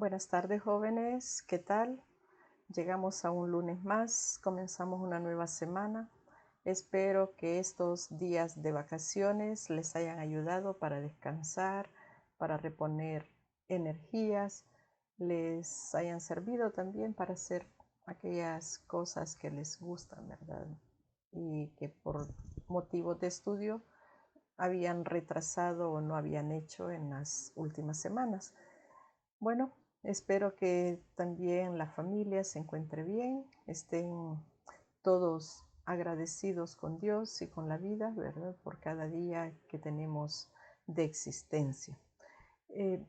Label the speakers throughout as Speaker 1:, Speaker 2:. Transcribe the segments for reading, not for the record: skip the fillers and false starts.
Speaker 1: Buenas tardes, jóvenes. ¿Qué tal? Llegamos a un lunes más, comenzamos una nueva semana. Espero que estos días de vacaciones les hayan ayudado para descansar, para reponer energías, les hayan servido también para hacer aquellas cosas que les gustan, ¿verdad? Y que por motivos de estudio habían retrasado o no habían hecho en las últimas semanas. Bueno, espero que también la familia se encuentre bien, estén todos agradecidos con Dios y con la vida, ¿verdad? Por cada día que tenemos de existencia.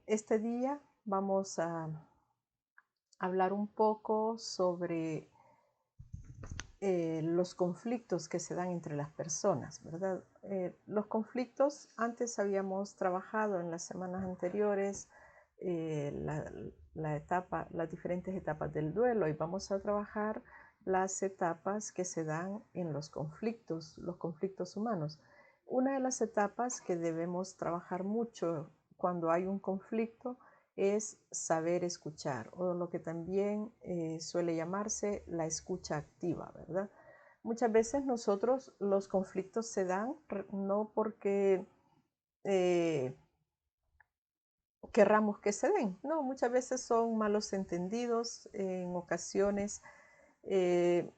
Speaker 1: Este día vamos a hablar un poco sobre los conflictos que se dan entre las personas, ¿verdad? Los conflictos, antes habíamos trabajado en las semanas anteriores las diferentes etapas del duelo y vamos a trabajar las etapas que se dan en los conflictos humanos. Una de las etapas que debemos trabajar mucho cuando hay un conflicto es saber escuchar, o lo que también suele llamarse la escucha activa, ¿verdad? Muchas veces nosotros los conflictos se dan no porque querramos que se den, no, muchas veces son malos entendidos, en ocasiones eh,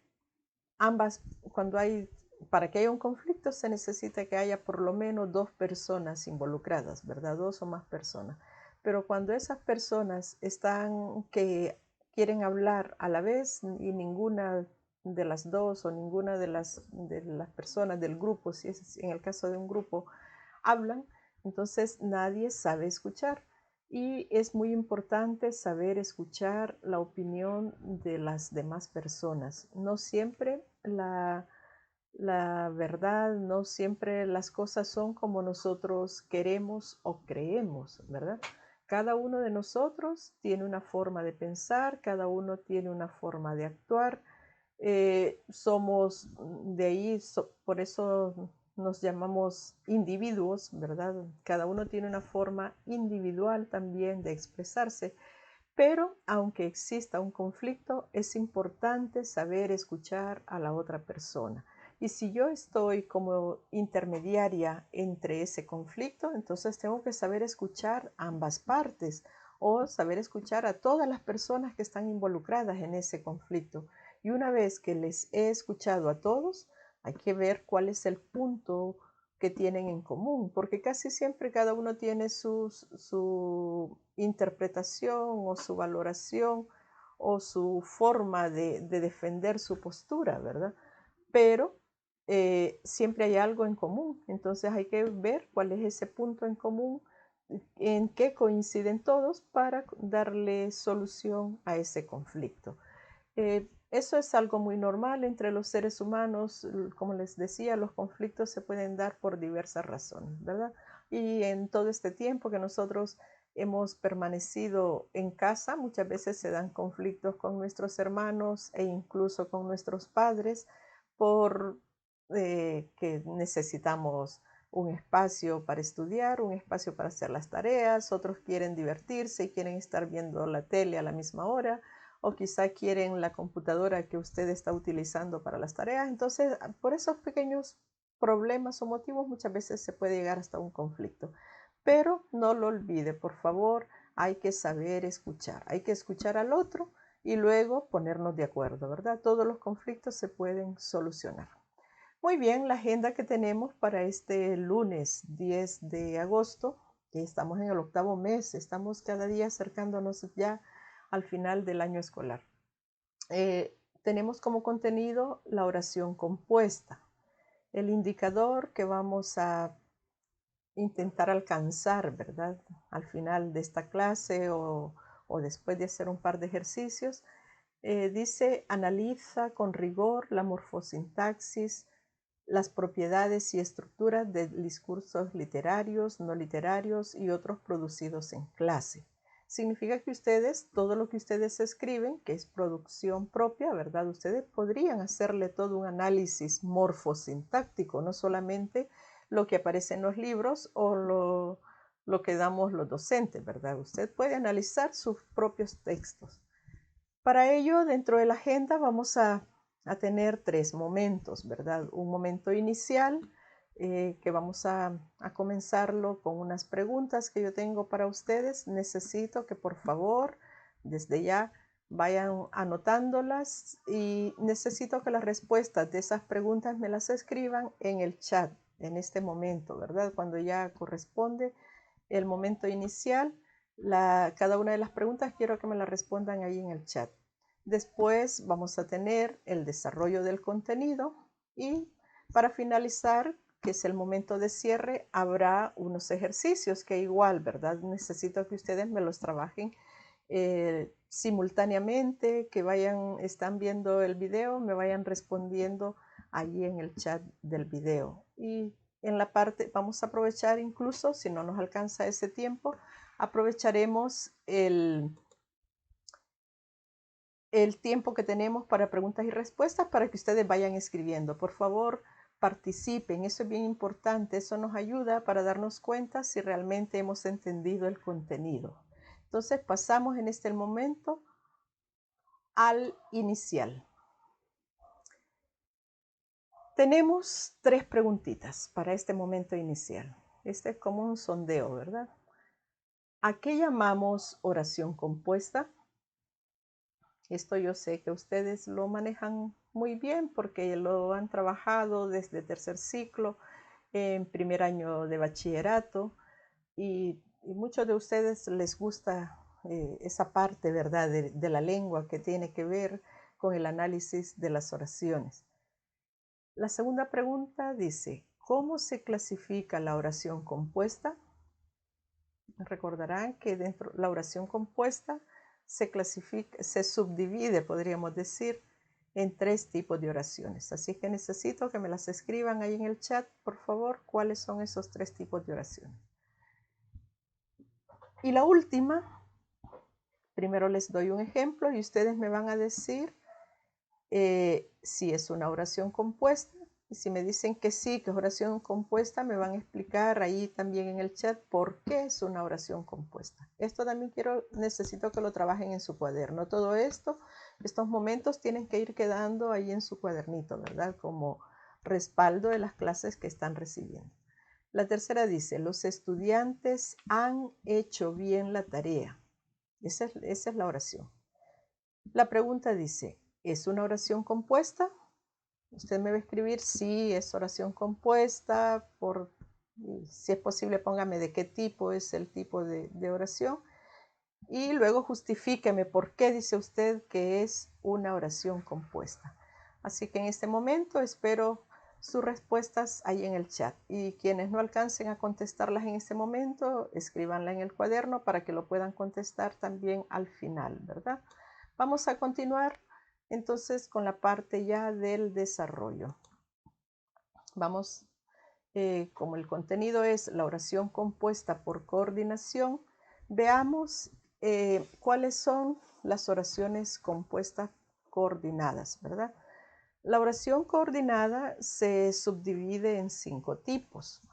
Speaker 1: ambas, cuando hay, para que haya un conflicto se necesita que haya por lo menos dos personas involucradas, ¿verdad? Dos o más personas. Pero cuando esas personas están que quieren hablar a la vez y ninguna de las dos o ninguna de las personas del grupo, si es en el caso de un grupo, hablan, entonces nadie sabe escuchar. Y es muy importante saber escuchar la opinión de las demás personas. No siempre la verdad, no siempre las cosas son como nosotros queremos o creemos, ¿verdad? Cada uno de nosotros tiene una forma de pensar, cada uno tiene una forma de actuar. Somos de ahí, por eso nos llamamos individuos, ¿verdad? Cada uno tiene una forma individual también de expresarse, pero aunque exista un conflicto, es importante saber escuchar a la otra persona. Y si yo estoy como intermediaria entre ese conflicto, entonces tengo que saber escuchar ambas partes o saber escuchar a todas las personas que están involucradas en ese conflicto. Y una vez que les he escuchado a todos, hay que ver cuál es el punto que tienen en común, porque casi siempre cada uno tiene su interpretación o su valoración o su forma de defender su postura, ¿verdad? Pero siempre hay algo en común, entonces hay que ver cuál es ese punto en común, en qué coinciden todos para darle solución a ese conflicto. Eso es algo muy normal entre los seres humanos. Como les decía, los conflictos se pueden dar por diversas razones, ¿verdad? Y en todo este tiempo que nosotros hemos permanecido en casa, muchas veces se dan conflictos con nuestros hermanos e incluso con nuestros padres por que necesitamos un espacio para estudiar, un espacio para hacer las tareas, otros quieren divertirse y quieren estar viendo la tele a la misma hora, o quizá quieren la computadora que usted está utilizando para las tareas. Entonces, por esos pequeños problemas o motivos muchas veces se puede llegar hasta un conflicto. Pero no lo olvide, por favor, hay que saber escuchar, hay que escuchar al otro y luego ponernos de acuerdo, ¿verdad? Todos los conflictos se pueden solucionar. Muy bien, la agenda que tenemos para este lunes 10 de agosto, que estamos en el octavo mes, estamos cada día acercándonos ya al final del año escolar. Tenemos como contenido la oración compuesta. El indicador que vamos a intentar alcanzar, ¿verdad? Al final de esta clase o después de hacer un par de ejercicios, dice: analiza con rigor la morfosintaxis, las propiedades y estructuras de discursos literarios, no literarios y otros producidos en clase. Significa que ustedes, todo lo que ustedes escriben, que es producción propia, ¿verdad? Ustedes podrían hacerle todo un análisis morfosintáctico, no solamente lo que aparece en los libros o lo que damos los docentes, ¿verdad? Usted puede analizar sus propios textos. Para ello, dentro de la agenda vamos a tener 3 momentos, ¿verdad? Un momento inicial, que vamos a comenzarlo con unas preguntas que yo tengo para ustedes. Necesito que por favor, desde ya, vayan anotándolas y necesito que las respuestas de esas preguntas me las escriban en el chat en este momento, ¿verdad? Cuando ya corresponde el momento inicial, cada una de las preguntas quiero que me las respondan ahí en el chat. Después vamos a tener el desarrollo del contenido y para finalizar, que es el momento de cierre, habrá unos ejercicios que igual, ¿verdad? Necesito que ustedes me los trabajen simultáneamente, que están viendo el video, me vayan respondiendo allí en el chat del video. Y en la parte, vamos a aprovechar incluso, si no nos alcanza ese tiempo, aprovecharemos el tiempo que tenemos para preguntas y respuestas para que ustedes vayan escribiendo. Por favor, participen, eso es bien importante, eso nos ayuda para darnos cuenta si realmente hemos entendido el contenido. Entonces pasamos en este momento al inicial. Tenemos 3 preguntitas para este momento inicial. Este es como un sondeo, ¿verdad? ¿A qué llamamos oración compuesta? Esto yo sé que ustedes lo manejan muy bien porque lo han trabajado desde tercer ciclo, en primer año de bachillerato y muchos de ustedes les gusta esa parte, ¿verdad?, de la lengua que tiene que ver con el análisis de las oraciones. La segunda pregunta dice, ¿cómo se clasifica la oración compuesta? Recordarán que dentro de la oración compuesta se subdivide, podríamos decir, en 3 tipos de oraciones. Así que necesito que me las escriban ahí en el chat, por favor, cuáles son esos 3 tipos de oraciones. Y la última, primero les doy un ejemplo y ustedes me van a decir si es una oración compuesta. Y si me dicen que sí, que es oración compuesta, me van a explicar ahí también en el chat por qué es una oración compuesta. Esto también necesito que lo trabajen en su cuaderno. Todo esto, estos momentos tienen que ir quedando ahí en su cuadernito, ¿verdad? Como respaldo de las clases que están recibiendo. La tercera dice, los estudiantes han hecho bien la tarea. Esa es la oración. La pregunta dice, ¿es una oración compuesta? Usted me va a escribir si es oración compuesta, si es posible póngame de qué tipo es el tipo de oración y luego justifíqueme por qué dice usted que es una oración compuesta. Así que en este momento espero sus respuestas ahí en el chat y quienes no alcancen a contestarlas en este momento, escríbanla en el cuaderno para que lo puedan contestar también al final, ¿verdad? Vamos a continuar entonces con la parte ya del desarrollo. Vamos, como el contenido es la oración compuesta por coordinación, veamos cuáles son las oraciones compuestas coordinadas, ¿verdad? La oración coordinada se subdivide en 5 tipos.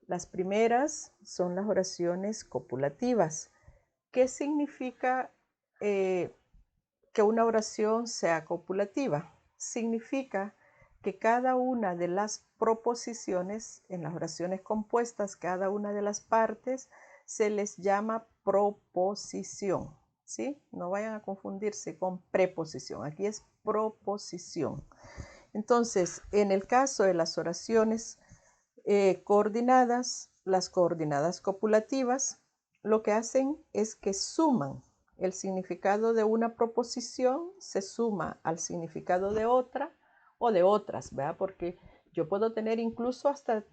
Speaker 1: Las primeras son las oraciones copulativas. ¿Qué significa que una oración sea copulativa? Significa que cada una de las proposiciones en las oraciones compuestas, cada una de las partes se les llama proposición, ¿sí? No vayan a confundirse con preposición, aquí es proposición. Entonces, en el caso de las oraciones coordinadas, las coordinadas copulativas, lo que hacen es que suman el significado de una proposición, se suma al significado de otra o de otras, ¿verdad? Porque yo puedo tener incluso hasta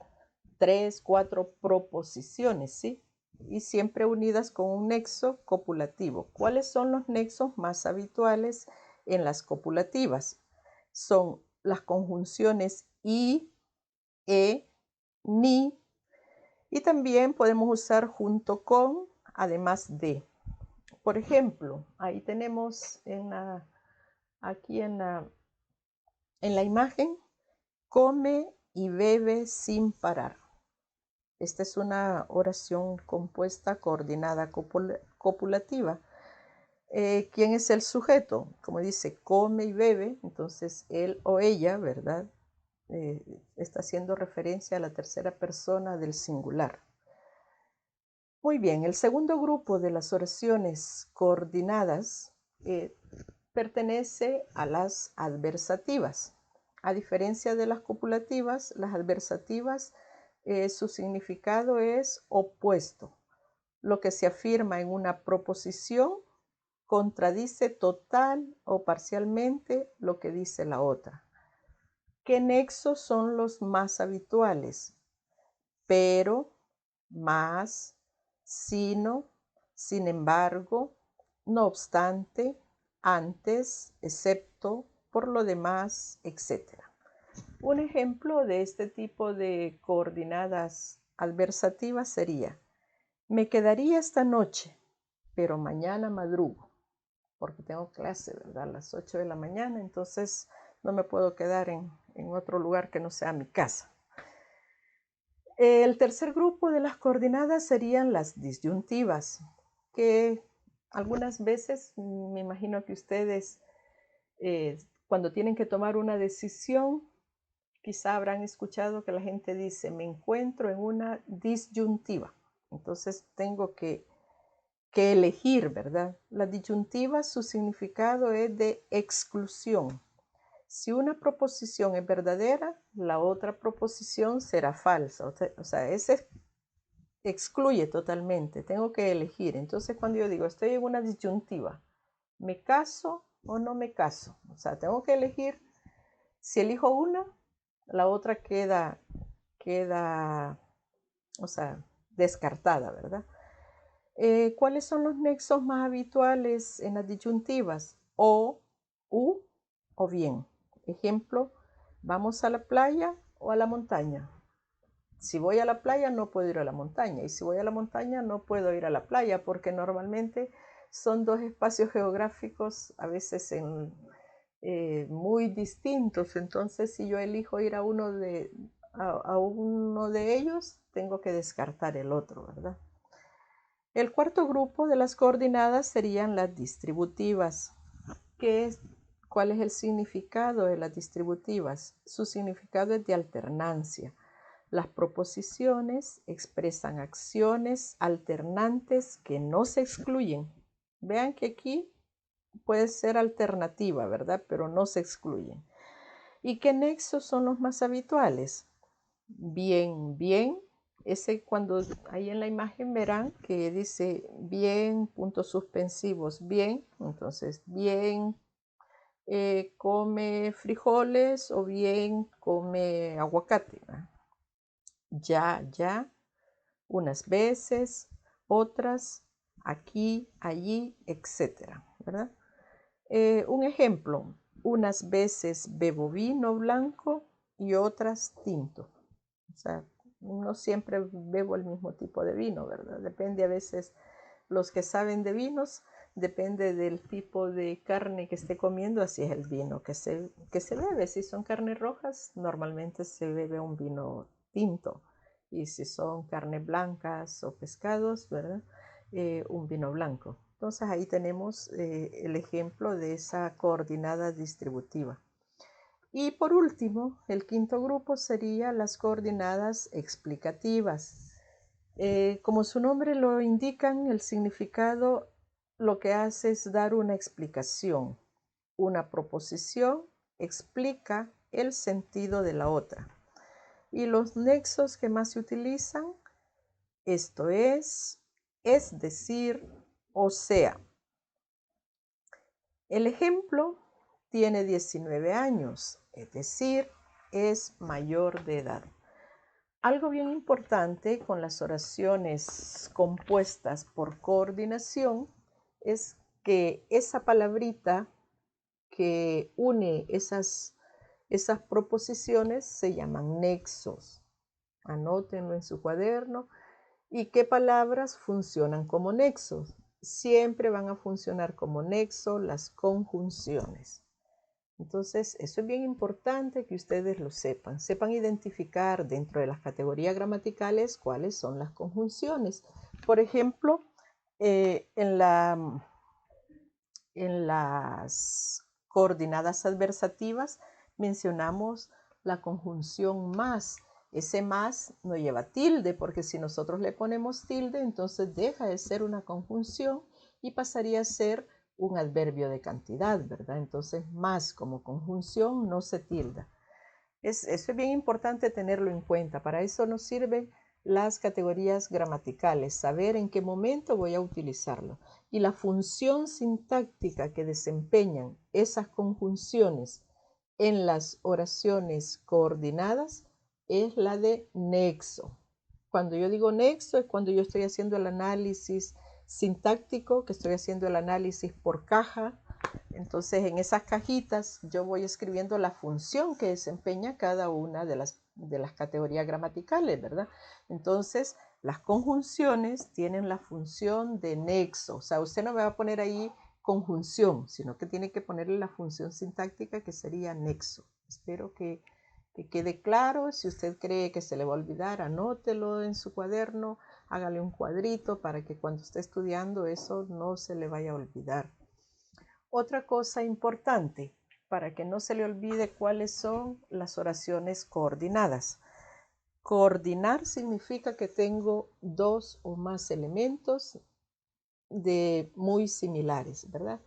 Speaker 1: 3, 4 proposiciones, ¿sí? Y siempre unidas con un nexo copulativo. ¿Cuáles son los nexos más habituales en las copulativas? Son las conjunciones y, ni, y también podemos usar junto con, además de. Por ejemplo, ahí tenemos aquí en la imagen, come y bebe sin parar. Esta es una oración compuesta, coordinada, copulativa. ¿Quién es el sujeto? Como dice, come y bebe, entonces él o ella, ¿verdad? Está haciendo referencia a la tercera persona del singular. Muy bien, el segundo grupo de las oraciones coordinadas pertenece a las adversativas. A diferencia de las copulativas, las adversativas, su significado es opuesto. Lo que se afirma en una proposición contradice total o parcialmente lo que dice la otra. ¿Qué nexos son los más habituales? Pero, más, sino, sin embargo, no obstante, antes, excepto, por lo demás, etc. Un ejemplo de este tipo de coordinadas adversativas sería: me quedaría esta noche, pero mañana madrugo, porque tengo clase, ¿verdad? A las 8 de la mañana, entonces no me puedo quedar en otro lugar que no sea mi casa. El tercer grupo de las coordinadas serían las disyuntivas, que algunas veces me imagino que ustedes cuando tienen que tomar una decisión, quizá habrán escuchado que la gente dice, me encuentro en una disyuntiva. Entonces tengo que elegir, ¿verdad? La disyuntiva, su significado es de exclusión. Si una proposición es verdadera, la otra proposición será falsa. O sea, ese excluye totalmente. Tengo que elegir. Entonces, cuando yo digo, estoy en una disyuntiva, ¿me caso o no me caso? O sea, tengo que elegir. Si elijo una, la otra queda, o sea, descartada, ¿verdad? ¿Cuáles son los nexos más habituales en las disyuntivas? O, u o bien. Ejemplo, vamos a la playa o a la montaña. Si voy a la playa no puedo ir a la montaña y si voy a la montaña no puedo ir a la playa porque normalmente son dos espacios geográficos a veces muy distintos. Entonces si yo elijo ir a uno de ellos tengo que descartar el otro, ¿verdad? El cuarto grupo de las coordinadas serían las distributivas. ¿Cuál es el significado de las distributivas? Su significado es de alternancia. Las proposiciones expresan acciones alternantes que no se excluyen. Vean que aquí puede ser alternativa, ¿verdad? Pero no se excluyen. ¿Y qué nexos son los más habituales? Bien, bien. Ese cuando ahí en la imagen verán que dice bien, puntos suspensivos, bien. Entonces, bien come frijoles o bien come aguacate. Ya, ya, unas veces, otras, aquí, allí, etcétera, ¿verdad? Un ejemplo, unas veces bebo vino blanco y otras tinto. O sea, no siempre bebo el mismo tipo de vino, ¿verdad? Depende a veces, los que saben de vinos, depende del tipo de carne que esté comiendo, así es el vino que se bebe. Si son carnes rojas, normalmente se bebe un vino tinto. Y si son carnes blancas o pescados, ¿verdad? Un vino blanco. Entonces ahí tenemos el ejemplo de esa coordinada distributiva. Y por último, el quinto grupo sería las coordinadas explicativas. Como su nombre lo indican, el significado lo que hace es dar una explicación. Una proposición explica el sentido de la otra. Y los nexos que más se utilizan, esto es decir, o sea. El ejemplo tiene 19 años, es decir, es mayor de edad. Algo bien importante con las oraciones compuestas por coordinación es que esa palabrita que une esas proposiciones se llaman nexos. Anótenlo en su cuaderno. ¿Y qué palabras funcionan como nexos? Siempre van a funcionar como nexo las conjunciones. Entonces, eso es bien importante que ustedes lo sepan. Sepan identificar dentro de las categorías gramaticales cuáles son las conjunciones. Por ejemplo, en las coordinadas adversativas mencionamos la conjunción más. Ese más no lleva tilde, porque si nosotros le ponemos tilde, entonces deja de ser una conjunción y pasaría a ser un adverbio de cantidad, ¿verdad? Entonces, más como conjunción no se tilda. Eso es bien importante tenerlo en cuenta. Para eso nos sirven las categorías gramaticales, saber en qué momento voy a utilizarlo. Y la función sintáctica que desempeñan esas conjunciones en las oraciones coordinadas es la de nexo. Cuando yo digo nexo es cuando yo estoy haciendo el análisis sintáctico, que estoy haciendo el análisis por caja. Entonces, en esas cajitas yo voy escribiendo la función que desempeña cada una de las categorías gramaticales, ¿verdad? Entonces, las conjunciones tienen la función de nexo. O sea, usted no me va a poner ahí conjunción, sino que tiene que ponerle la función sintáctica que sería nexo. Espero que quede claro. Si usted cree que se le va a olvidar, anótelo en su cuaderno, hágale un cuadrito para que cuando esté estudiando eso no se le vaya a olvidar. Otra cosa importante, para que no se le olvide cuáles son las oraciones coordinadas. Coordinar significa que tengo dos o más elementos muy similares, ¿verdad?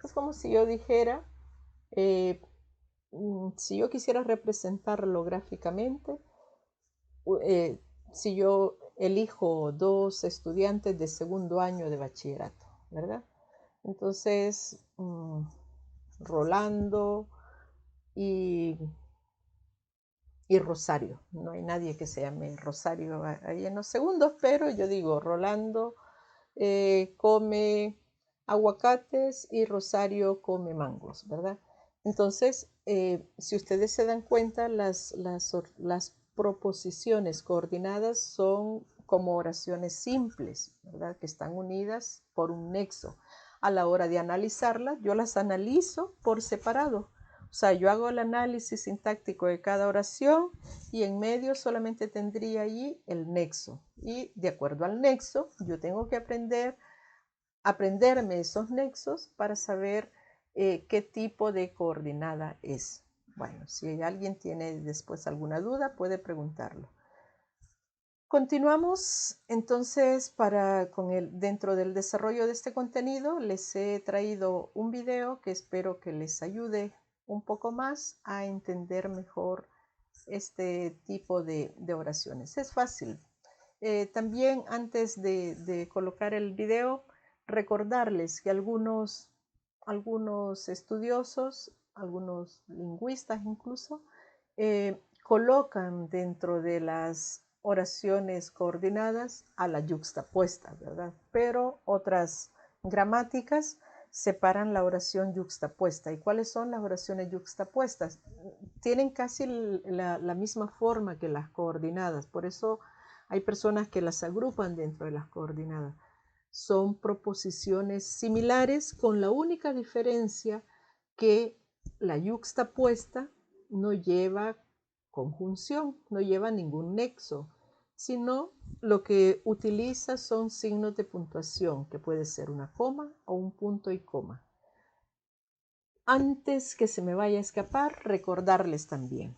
Speaker 1: Es como si yo dijera, si yo quisiera representarlo gráficamente, si yo elijo dos estudiantes de segundo año de bachillerato, ¿verdad? Entonces, Rolando y Rosario. No hay nadie que se llame Rosario ahí en los segundos, pero yo digo, Rolando come aguacates y Rosario come mangos, ¿verdad? Entonces, si ustedes se dan cuenta, las proposiciones coordinadas son como oraciones simples, ¿verdad? Que están unidas por un nexo. A la hora de analizarlas, yo las analizo por separado. O sea, yo hago el análisis sintáctico de cada oración y en medio solamente tendría allí el nexo. Y de acuerdo al nexo, yo tengo que aprenderme esos nexos para saber qué tipo de coordinada es. Bueno, si alguien tiene después alguna duda, puede preguntarlo. Continuamos entonces dentro del desarrollo de este contenido. Les he traído un video que espero que les ayude un poco más a entender mejor este tipo de oraciones. Es fácil. También antes de colocar el video, recordarles que algunos estudiosos, algunos lingüistas incluso, colocan dentro de las oraciones coordinadas a la yuxtapuesta, ¿verdad? Pero otras gramáticas separan la oración yuxtapuesta. ¿Y cuáles son las oraciones yuxtapuestas? Tienen casi la misma forma que las coordinadas, por eso hay personas que las agrupan dentro de las coordinadas. Son proposiciones similares con la única diferencia que la yuxtapuesta no lleva conjunción, no lleva ningún nexo, sino lo que utiliza son signos de puntuación, que puede ser una coma o un punto y coma. Antes que se me vaya a escapar, recordarles también,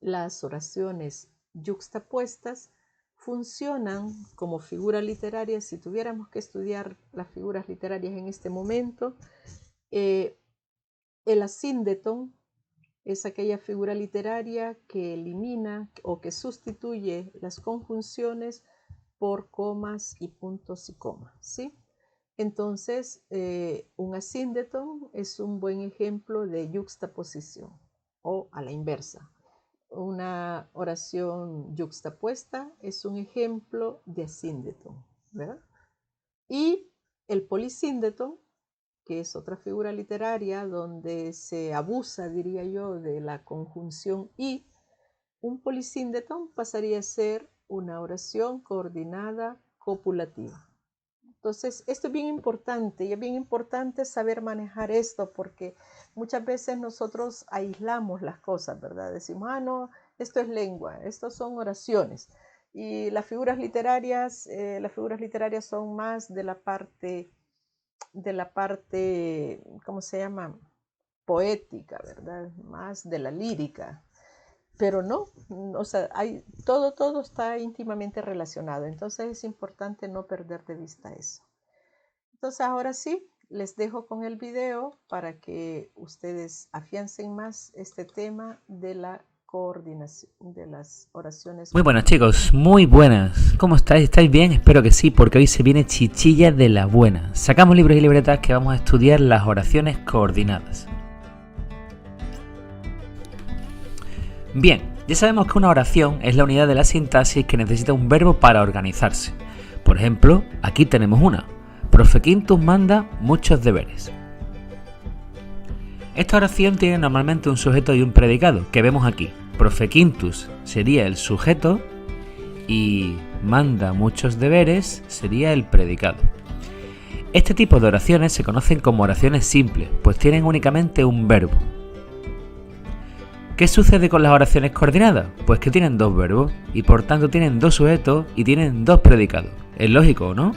Speaker 1: las oraciones yuxtapuestas funcionan como figura literaria. Si tuviéramos que estudiar las figuras literarias en este momento, el asíndeton es aquella figura literaria que elimina o que sustituye las conjunciones por comas y puntos y comas, ¿sí? Entonces, un asíndeton es un buen ejemplo de yuxtaposición o a la inversa. Una oración yuxtapuesta es un ejemplo de asíndeton, ¿verdad? Y el polisíndeton, que es otra figura literaria donde se abusa, diría yo, de la conjunción y, un polisíndeton pasaría a ser una oración coordinada copulativa. Entonces, esto es bien importante y es bien importante saber manejar esto porque muchas veces nosotros aislamos las cosas, ¿verdad? Decimos, no, esto es lengua, esto son oraciones. Y las figuras literarias son más de la parte, ¿cómo se llama? Poética, ¿verdad? Más de la lírica. Pero no, o sea, todo está íntimamente relacionado, entonces es importante no perder de vista eso. Entonces ahora sí, les dejo con el video para que ustedes afiancen más este tema de la coordinación, de las oraciones.
Speaker 2: Muy buenas chicos, muy buenas. ¿Cómo estáis? ¿Estáis bien? Espero que sí, porque hoy se viene chichilla de la buena. Sacamos libros y libretas que vamos a estudiar las oraciones coordinadas. Bien, ya sabemos que una oración es la unidad de la sintaxis que necesita un verbo para organizarse. Por ejemplo, aquí tenemos una. Profe Quintus manda muchos deberes. Esta oración tiene normalmente un sujeto y un predicado, que vemos aquí. Profe Quintus sería el sujeto y manda muchos deberes sería el predicado. Este tipo de oraciones se conocen como oraciones simples, pues tienen únicamente un verbo. ¿Qué sucede con las oraciones coordinadas? Pues que tienen dos verbos y por tanto tienen dos sujetos y tienen dos predicados. Es lógico, ¿no?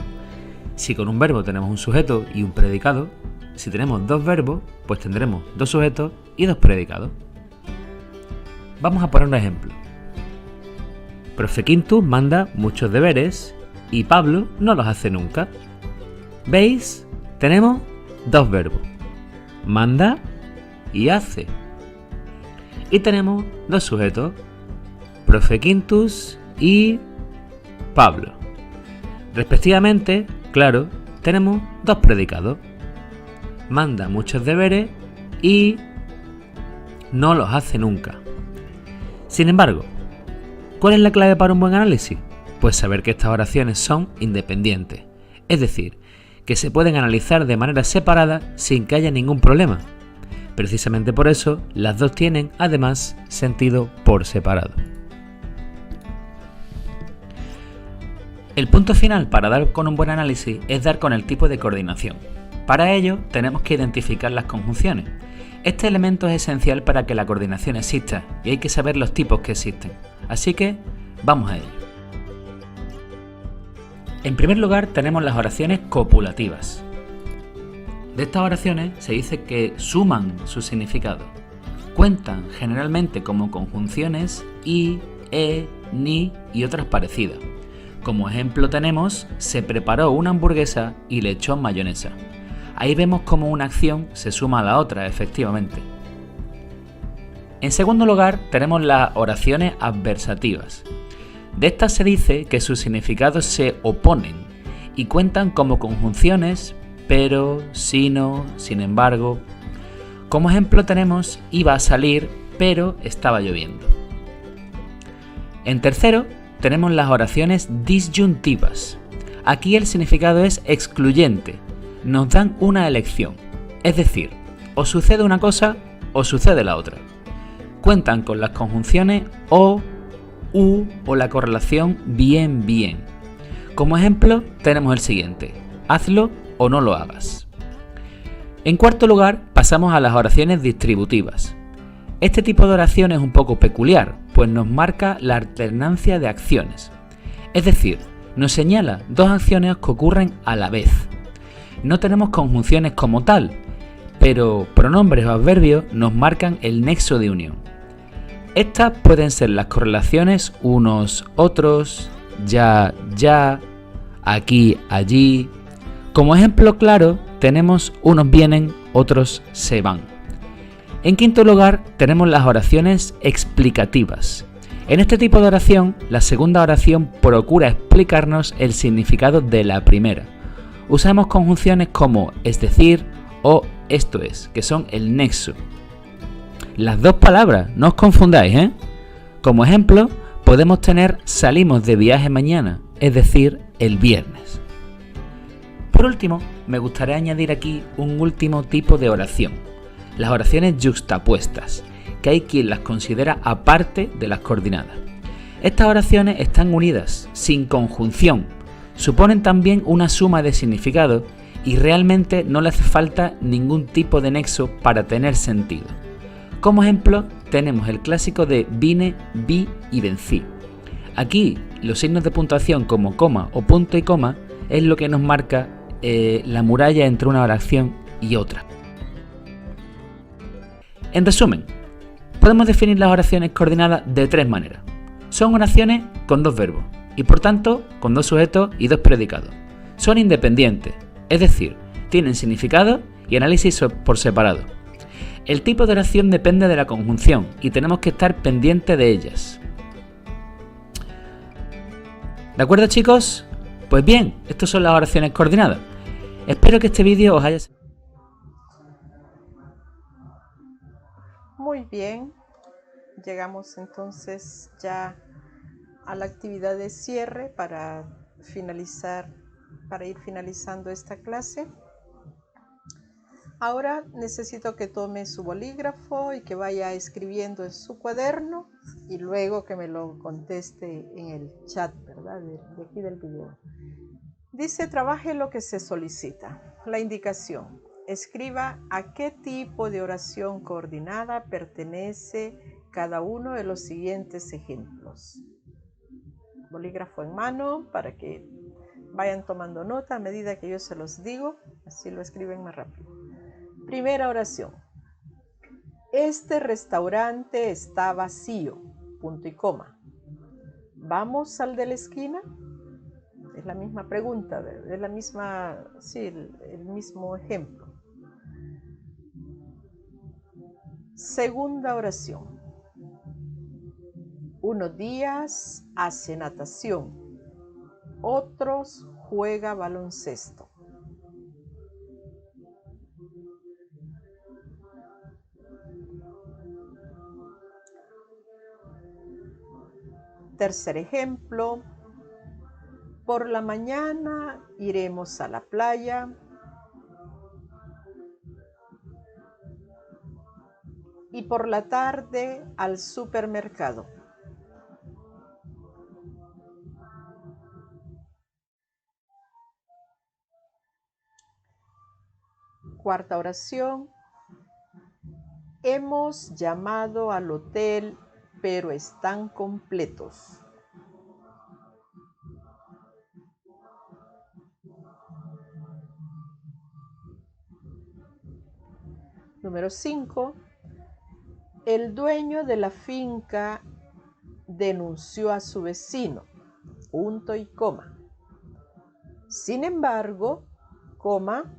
Speaker 2: Si con un verbo tenemos un sujeto y un predicado, si tenemos dos verbos, pues tendremos dos sujetos y dos predicados. Vamos a poner un ejemplo. Profe Quintus manda muchos deberes y Pablo no los hace nunca. ¿Veis? Tenemos dos verbos. Manda y hace. Y tenemos dos sujetos, Profe Quintus y Pablo. Respectivamente, claro, tenemos dos predicados. Manda muchos deberes y no los hace nunca. Sin embargo, ¿cuál es la clave para un buen análisis? Pues saber que estas oraciones son independientes. Es decir, que se pueden analizar de manera separada sin que haya ningún problema. Precisamente por eso, las dos tienen, además, sentido por separado. El punto final para dar con un buen análisis es dar con el tipo de coordinación. Para ello, tenemos que identificar las conjunciones. Este elemento es esencial para que la coordinación exista y hay que saber los tipos que existen. Así que, vamos a ello. En primer lugar, tenemos las oraciones copulativas. De estas oraciones se dice que suman su significado. Cuentan generalmente como conjunciones y, ni y otras parecidas. Como ejemplo tenemos, se preparó una hamburguesa y le echó mayonesa. Ahí vemos cómo una acción se suma a la otra, efectivamente. En segundo lugar, tenemos las oraciones adversativas. De estas se dice que sus significados se oponen y cuentan como conjunciones pero, sino, sin embargo. Como ejemplo tenemos iba a salir, pero estaba lloviendo. En tercero, tenemos las oraciones disyuntivas. Aquí el significado es excluyente. Nos dan una elección. Es decir, o sucede una cosa o sucede la otra. Cuentan con las conjunciones o, u o la correlación bien, bien. Como ejemplo tenemos el siguiente. Hazlo o no lo hagas. En cuarto lugar, pasamos a las oraciones distributivas. Este tipo de oración es un poco peculiar, pues nos marca la alternancia de acciones. Es decir, nos señala dos acciones que ocurren a la vez. No tenemos conjunciones como tal, pero pronombres o adverbios nos marcan el nexo de unión. Estas pueden ser las correlaciones unos, otros, ya, aquí, allí. Como ejemplo claro, tenemos unos vienen, otros se van. En quinto lugar, tenemos las oraciones explicativas. En este tipo de oración, la segunda oración procura explicarnos el significado de la primera. Usamos conjunciones como es decir o esto es, que son el nexo. Las dos palabras, no os confundáis, ¿eh? Como ejemplo, podemos tener salimos de viaje mañana, es decir, el viernes. Por último, me gustaría añadir aquí un último tipo de oración, las oraciones yuxtapuestas, que hay quien las considera aparte de las coordinadas. Estas oraciones están unidas, sin conjunción, suponen también una suma de significado y realmente no le hace falta ningún tipo de nexo para tener sentido. Como ejemplo, tenemos el clásico de vine, vi y vencí. Aquí, los signos de puntuación como coma o punto y coma es lo que nos marca la muralla entre una oración y otra. En resumen, podemos definir las oraciones coordinadas de tres maneras. Son oraciones con dos verbos y por tanto con dos sujetos y dos predicados. Son independientes, es decir, tienen significado y análisis por separado. El tipo de oración depende de la conjunción y tenemos que estar pendientes de ellas. ¿De acuerdo, chicos? Pues bien, estas son las oraciones coordinadas. Espero que este vídeo os haya...
Speaker 1: Muy bien, llegamos entonces ya a la actividad de cierre para ir finalizando esta clase. Ahora necesito que tome su bolígrafo y que vaya escribiendo en su cuaderno y luego que me lo conteste en el chat, ¿verdad? De aquí del video. Dice, trabaje lo que se solicita. La indicación. Escriba a qué tipo de oración coordinada pertenece cada uno de los siguientes ejemplos. Bolígrafo en mano para que vayan tomando nota a medida que yo se los digo, así lo escriben más rápido. Primera oración. Este restaurante está vacío, punto y coma. ¿Vamos al de la esquina? Es la misma pregunta, es la misma, sí, el mismo ejemplo. Segunda oración. Unos días hace natación, otros juega baloncesto. Tercer ejemplo. Por la mañana iremos a la playa y por la tarde al supermercado. Cuarta oración. Hemos llamado al hotel, pero están completos. Número 5. El dueño de la finca denunció a su vecino, punto y coma. Sin embargo, coma,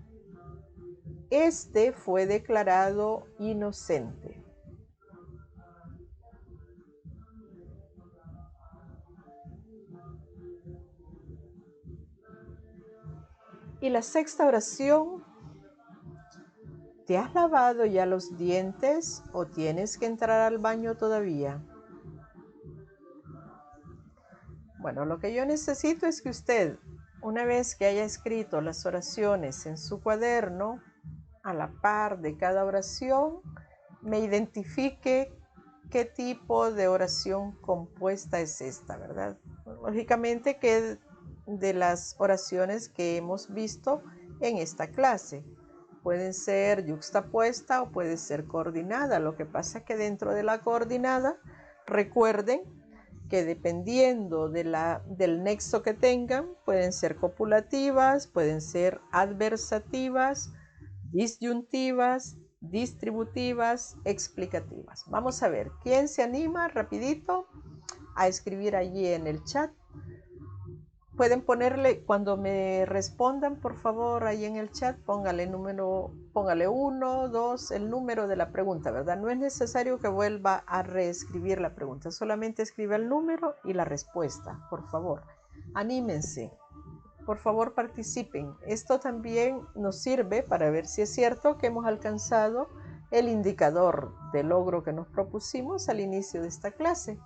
Speaker 1: este fue declarado inocente. Y la sexta oración. ¿Te has lavado ya los dientes o tienes que entrar al baño todavía? Bueno, lo que yo necesito es que usted, una vez que haya escrito las oraciones en su cuaderno, a la par de cada oración, me identifique qué tipo de oración compuesta es esta, ¿verdad? Lógicamente que de las oraciones que hemos visto en esta clase. Pueden ser yuxtapuesta o puede ser coordinada. Lo que pasa es que dentro de la coordinada, recuerden que dependiendo del nexo que tengan, pueden ser copulativas, pueden ser adversativas, disyuntivas, distributivas, explicativas. Vamos a ver, ¿quién se anima rapidito a escribir allí en el chat? Pueden ponerle, cuando me respondan, por favor, ahí en el chat, póngale 1, 2, el número de la pregunta, ¿verdad? No es necesario que vuelva a reescribir la pregunta, solamente escriba el número y la respuesta, por favor. Anímense, por favor participen. Esto también nos sirve para ver si es cierto que hemos alcanzado el indicador de logro que nos propusimos al inicio de esta clase.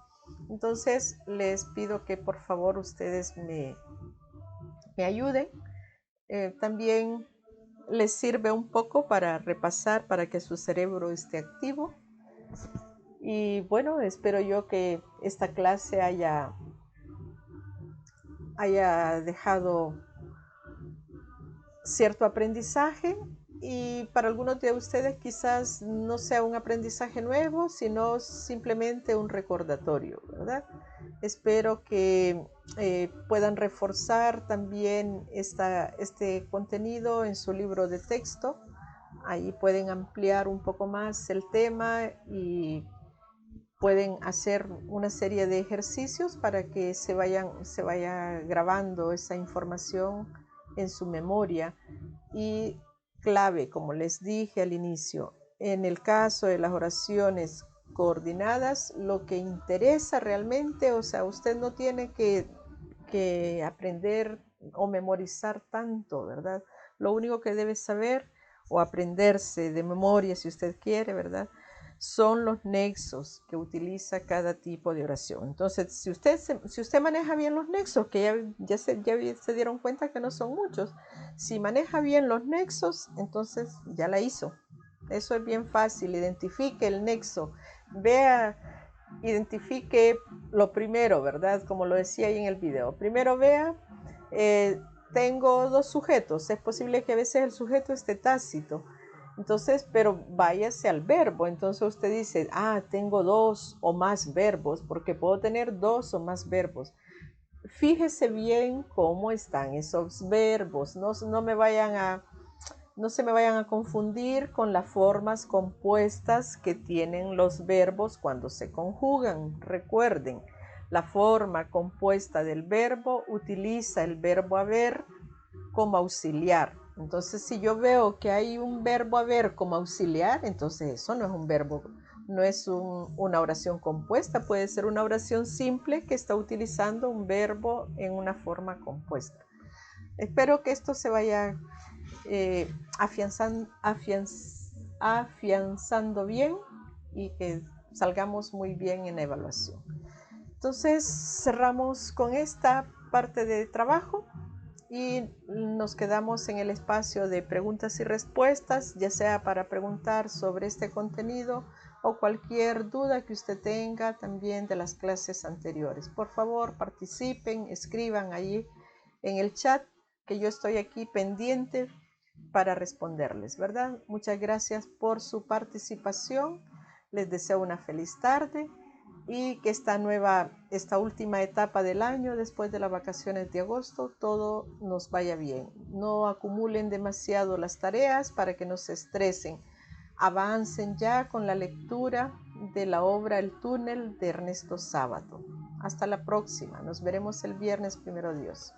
Speaker 1: Entonces les pido que por favor ustedes me ayuden. También les sirve un poco para repasar, para que su cerebro esté activo. Y bueno, espero yo que esta clase haya haya dejado cierto aprendizaje, y para algunos de ustedes quizás no sea un aprendizaje nuevo, sino simplemente un recordatorio, ¿verdad? Espero que puedan reforzar también este contenido en su libro de texto. Ahí pueden ampliar un poco más el tema y pueden hacer una serie de ejercicios para que se vaya grabando esa información en su memoria. Y clave, como les dije al inicio, en el caso de las oraciones coordinadas, lo que interesa realmente, o sea, usted no tiene que aprender o memorizar tanto, ¿verdad? Lo único que debe saber o aprenderse de memoria, si usted quiere, ¿verdad?, son los nexos que utiliza cada tipo de oración. Entonces, si usted maneja bien los nexos, que ya se dieron cuenta que no son muchos, si maneja bien los nexos, entonces ya la hizo. Eso es bien fácil. Identifique el nexo, identifique lo primero, ¿verdad? Como lo decía ahí en el video. Primero vea, tengo dos sujetos. Es posible que a veces el sujeto esté tácito. Entonces, pero váyase al verbo. Entonces usted dice, tengo dos o más verbos, porque puedo tener dos o más verbos. Fíjese bien cómo están esos verbos. No se me vayan a confundir con las formas compuestas que tienen los verbos cuando se conjugan. Recuerden, la forma compuesta del verbo utiliza el verbo haber como auxiliar. Entonces, si yo veo que hay un verbo haber como auxiliar, entonces eso no es un verbo, no es una oración compuesta, puede ser una oración simple que está utilizando un verbo en una forma compuesta. Espero que esto se vaya afianzando bien y que salgamos muy bien en la evaluación. Entonces, cerramos con esta parte de trabajo y nos quedamos en el espacio de preguntas y respuestas, ya sea para preguntar sobre este contenido o cualquier duda que usted tenga también de las clases anteriores. Por favor, participen, escriban allí en el chat, que yo estoy aquí pendiente para responderles, ¿verdad? Muchas gracias por su participación. Les deseo una feliz tarde y que esta última etapa del año, después de las vacaciones de agosto, todo nos vaya bien. No acumulen demasiado las tareas para que no se estresen. Avancen ya con la lectura de la obra El túnel de Ernesto Sábato. Hasta la próxima. Nos veremos el viernes, primero Dios.